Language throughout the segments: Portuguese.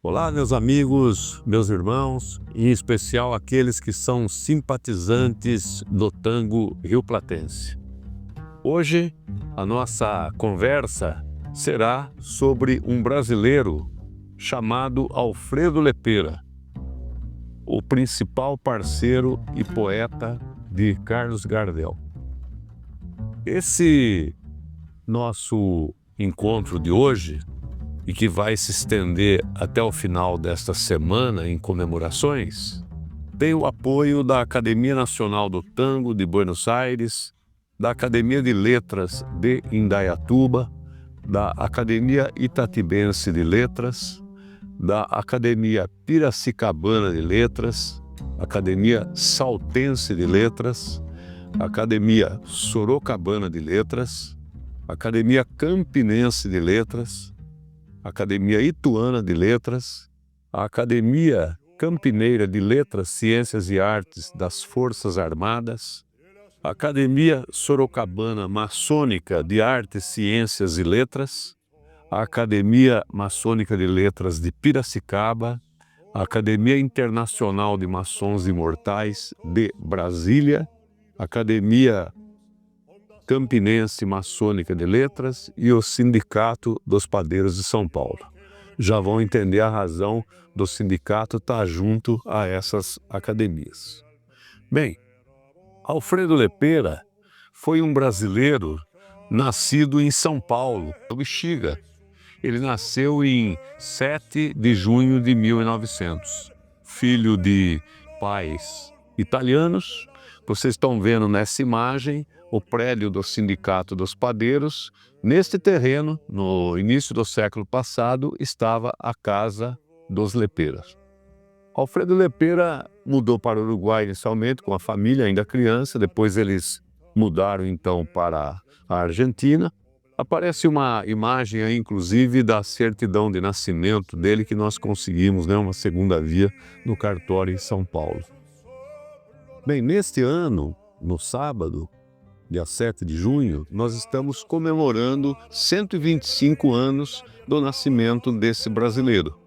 Olá, meus amigos, meus irmãos, em especial aqueles que são simpatizantes do tango rioplatense. Hoje, a nossa conversa será sobre um brasileiro chamado Alfredo Lepera, o principal parceiro e poeta de Carlos Gardel. Esse nosso encontro de hoje, e que vai se estender até o final desta semana em comemorações, tem o apoio da Academia Nacional do Tango de Buenos Aires, da Academia de Letras de Indaiatuba, da Academia Itatibense de Letras, da Academia Piracicabana de Letras, Academia Saltense de Letras, Academia Sorocabana de Letras, Academia Campinense de Letras, Academia Ituana de Letras, a Academia Campineira de Letras, Ciências e Artes das Forças Armadas, a Academia Sorocabana Maçônica de Artes, Ciências e Letras, a Academia Maçônica de Letras de Piracicaba, a Academia Internacional de Maçons Imortais de Brasília, a Academia Campinense Maçônica de Letras e o Sindicato dos Padeiros de São Paulo. Já vão entender a razão do sindicato estar junto a essas academias. Bem, Alfredo Lepera foi um brasileiro nascido em São Paulo, no Bexiga. Ele nasceu em 7 de junho de 1900, filho de pais italianos. Vocês estão vendo nessa imagem o prédio do Sindicato dos Padeiros. Neste terreno, no início do século passado, estava a casa dos Leperas. Alfredo Lepera mudou para o Uruguai inicialmente com a família, ainda criança, depois eles mudaram então para a Argentina. Aparece uma imagem aí, inclusive, da certidão de nascimento dele que nós conseguimos, uma segunda via no cartório em São Paulo. Bem, neste ano, no sábado, dia 7 de junho, nós estamos comemorando 125 anos do nascimento desse brasileiro.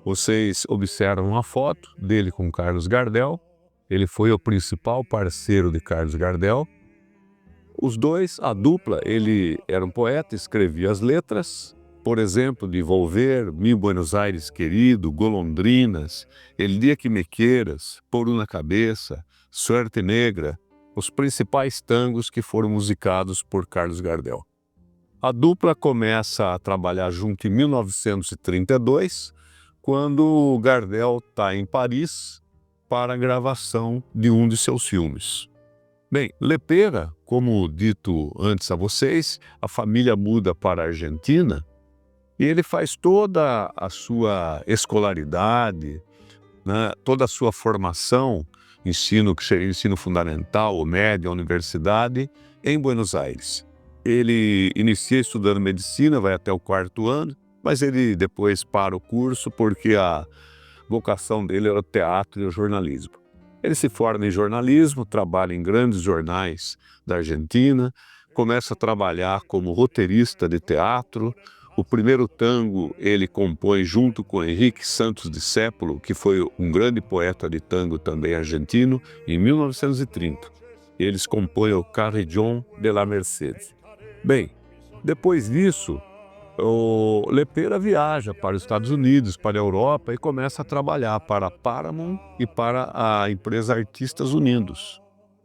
Vocês observam a foto dele com Carlos Gardel. Ele foi o principal parceiro de Carlos Gardel. Os dois, a dupla, ele era um poeta, escrevia as letras, por exemplo, de Volver, Mi Buenos Aires Querido, Golondrinas, El Dia que Me Queiras, Por Una Cabeça, Suerte Negra, os principais tangos que foram musicados por Carlos Gardel. A dupla começa a trabalhar junto em 1932, quando Gardel está em Paris para a gravação de um de seus filmes. Bem, Lepera, como dito antes a vocês, a família muda para a Argentina e ele faz toda a sua escolaridade, toda a sua formação, ensino que seria ensino fundamental, o médio, a universidade, em Buenos Aires. Ele inicia estudando medicina, vai até o 4º ano, mas ele depois para o curso porque a vocação dele era o teatro e o jornalismo. Ele se forma em jornalismo, trabalha em grandes jornais da Argentina, começa a trabalhar como roteirista de teatro. O primeiro tango ele compõe junto com Henrique Santos Discépolo, que foi um grande poeta de tango também argentino, em 1930. Eles compõem o Carillon de la Mercedes. Bem, depois disso, o Lepera viaja para os Estados Unidos, para a Europa e começa a trabalhar para a Paramount e para a empresa Artistas Unidos.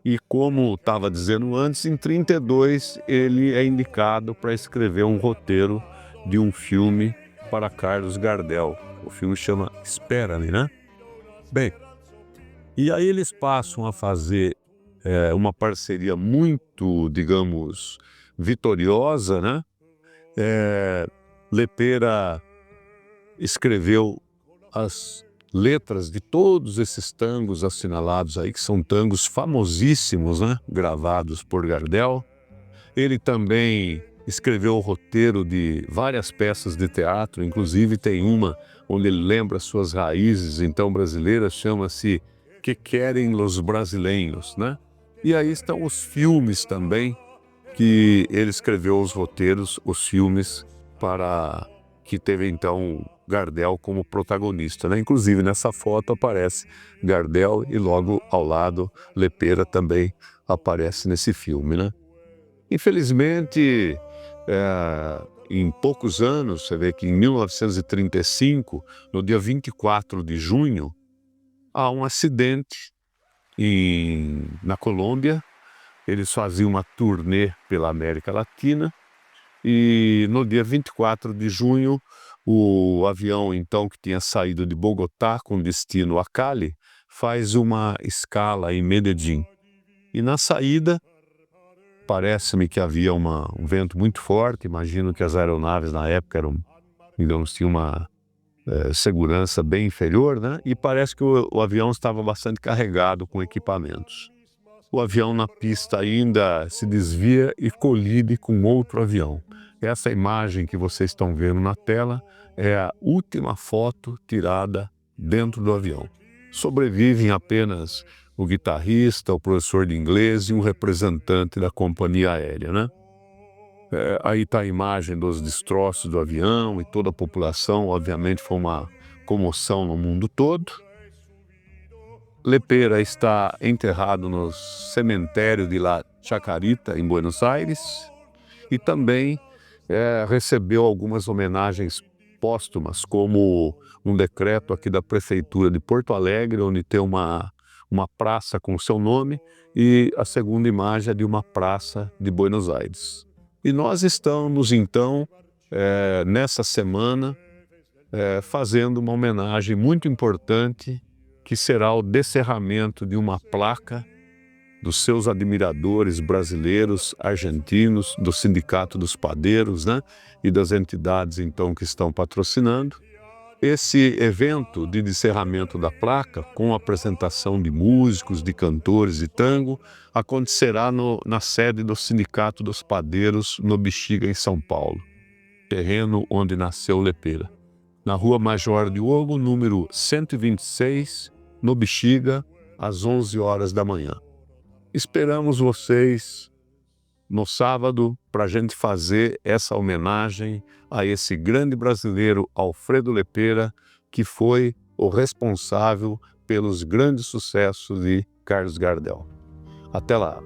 E como estava dizendo antes, em 1932 ele é indicado para escrever um roteiro de um filme para Carlos Gardel. O filme chama Espera-me, Bem, e aí eles passam a fazer uma parceria muito, digamos, vitoriosa, Lepera escreveu as letras de todos esses tangos assinalados aí, que são tangos famosíssimos, gravados por Gardel. Ele também escreveu o roteiro de várias peças de teatro, inclusive tem uma onde ele lembra suas raízes, então brasileiras, chama-se Que Querem los Brasileiros, E aí estão os filmes também, que ele escreveu os roteiros, os filmes que teve então Gardel como protagonista, né? Inclusive nessa foto aparece Gardel e logo ao lado Lepera também aparece nesse filme, né? Infelizmente, em poucos anos, você vê que em 1935, no dia 24 de junho, há um acidente na Colômbia. Eles faziam uma turnê pela América Latina e no dia 24 de junho, o avião então que tinha saído de Bogotá com destino a Cali, faz uma escala em Medellín. E na saída, parece-me que havia um vento muito forte. Imagino que as aeronaves na época digamos, tinham uma segurança bem inferior, né? E parece que o avião estava bastante carregado com equipamentos. O avião na pista ainda se desvia e colide com outro avião. Essa imagem que vocês estão vendo na tela é a última foto tirada dentro do avião. Sobrevivem apenas o guitarrista, o professor de inglês e um representante da companhia aérea, né? Aí está a imagem dos destroços do avião e toda a população. Obviamente foi uma comoção no mundo todo. Lepera está enterrado no cemitério de La Chacarita, em Buenos Aires, e também recebeu algumas homenagens póstumas, como um decreto aqui da Prefeitura de Porto Alegre, onde tem uma praça com seu nome, e a segunda imagem é de uma praça de Buenos Aires. E nós estamos, então, nessa semana, fazendo uma homenagem muito importante, que será o descerramento de uma placa dos seus admiradores brasileiros, argentinos, do Sindicato dos Padeiros, né? E das entidades, então, que estão patrocinando. Esse evento de descerramento da placa, com apresentação de músicos, de cantores de tango, acontecerá na sede do Sindicato dos Padeiros, no Bexiga, em São Paulo, terreno onde nasceu Lepera, na Rua Major Diogo, número 126, no Bexiga, às 11 horas da manhã. Esperamos vocês no sábado para a gente fazer essa homenagem a esse grande brasileiro, Alfredo Lepera, que foi o responsável pelos grandes sucessos de Carlos Gardel. Até lá!